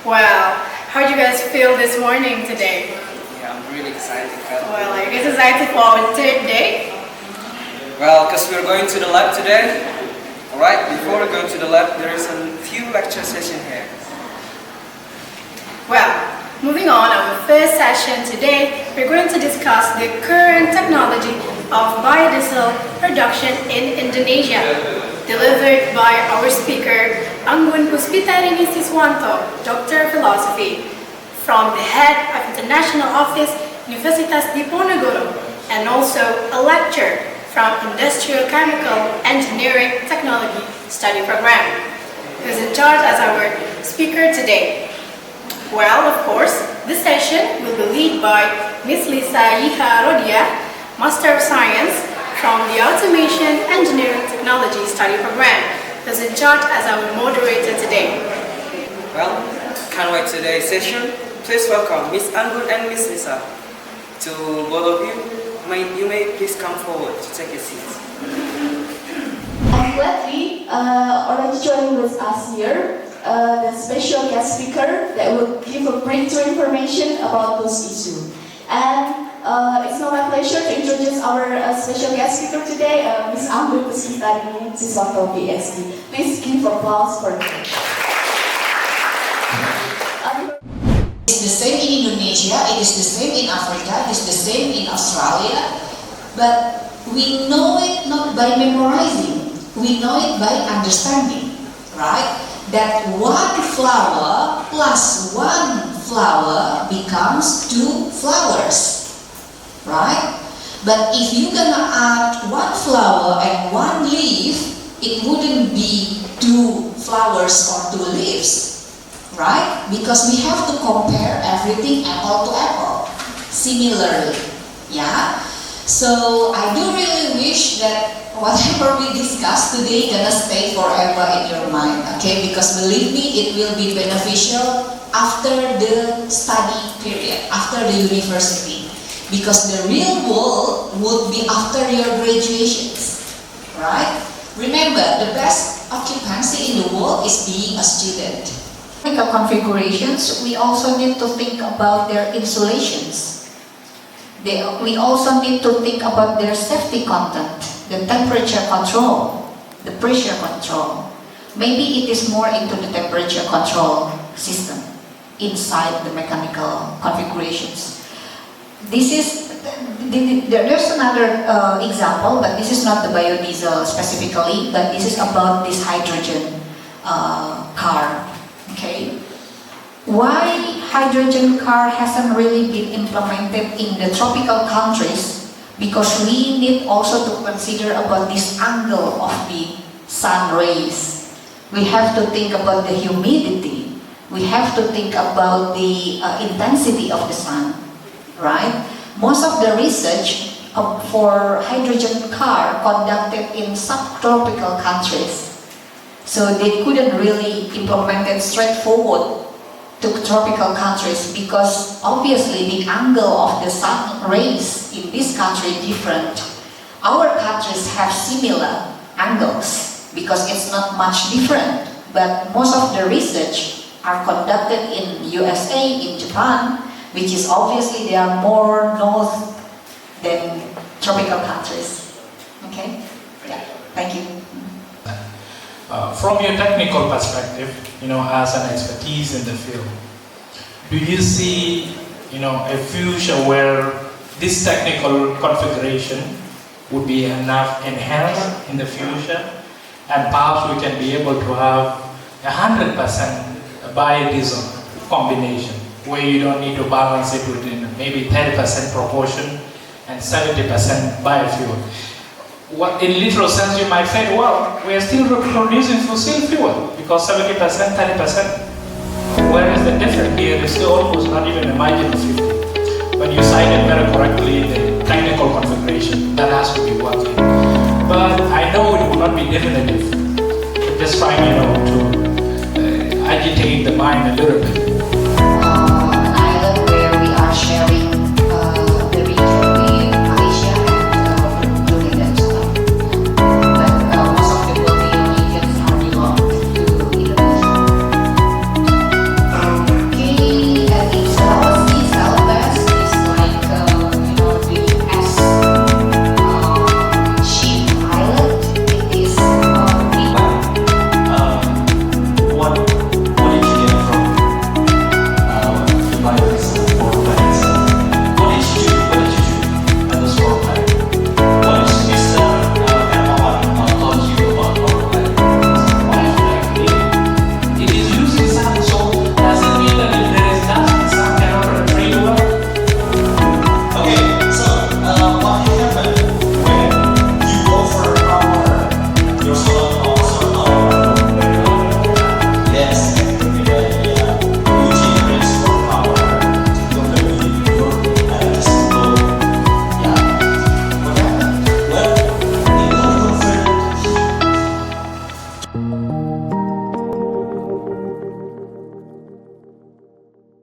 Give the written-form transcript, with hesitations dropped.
Well, how do you guys feel this morning today? Yeah, I'm really excited. Well, are you guys excited for our third day? Well, because we're going to the lab today. Alright, before we go to the lab, there is a few lecture session here. Well, moving on, our first session today, we're going to discuss the current technology of biodiesel production in Indonesia, delivered by our speaker, Anggun Puspitarini Siswanto, Doctor of Philosophy, from the head of International Office, Universitas Diponegoro, and also a lecturer from Industrial Chemical Engineering Technology Study Program, who is in charge as our speaker today. Well, of course, this session will be led by Ms. Lisa Yiha Rodia, Master of Science from the Automation Engineering Technology Study Program, who is in charge as our moderator today. Well, can't wait today's session. Please welcome Ms. Anggun and Ms. Lisa. To both of you, you may please come forward to take your seats. I'm glad we already joined with us here, the special guest speaker that will give a breakthrough information about those issues. And it's now my pleasure to introduce our special guest speaker today, Ms. Anggun Puspitarini Siswanto, Ph.D. Please give applause for her. It's the same in Indonesia, it is the same in Africa, it is the same in Australia, but we know it not by memorizing, we know it by understanding, right? That one flower plus one flower becomes two flowers, right? But if you're gonna add one flower and one leaf, it wouldn't be two flowers or two leaves, right? Because we have to compare everything apple to apple. Similarly, yeah? So I do really wish that whatever we discuss today gonna stay forever in your mind, okay? Because believe me, it will be beneficial after the study period, after the university. Because the real world would be after your graduations, right? Remember, the best occupancy in the world is being a student. Technical configurations, we also need to think about their insulations. We also need to think about their safety content, the temperature control, the pressure control. Maybe it is more into the temperature control system inside the mechanical configurations. There's another example, but this is not the biodiesel specifically, but this is about this hydrogen car. Okay, why hydrogen car hasn't really been implemented in the tropical countries? Because we need also to consider about this angle of the sun rays. We have to think about the humidity. We have to think about the intensity of the sun, right? Most of the research for hydrogen car conducted in subtropical countries. So they couldn't really implement it straightforward to tropical countries because obviously the angle of the sun rays in this country different. Our countries have similar angles because it's not much different, but most of the research are conducted in USA, in Japan, which is obviously they are more north than tropical countries. Okay? Yeah, thank you. From your technical perspective, as an expertise in the field, do you see, a future where this technical configuration would be enough enhanced in the future, and perhaps we can be able to have 100% biodiesel combination, where you don't need to balance it within maybe 30% proportion and 70% biofuel? What, in literal sense, you might say, well, we are still producing fossil fuel because 70%, 30%. Whereas the difference here is still almost not even a margin of 50. But you cited very correctly the technical configuration that has to be working. But I know it will not be definitive. We're just trying, to agitate the mind a little bit.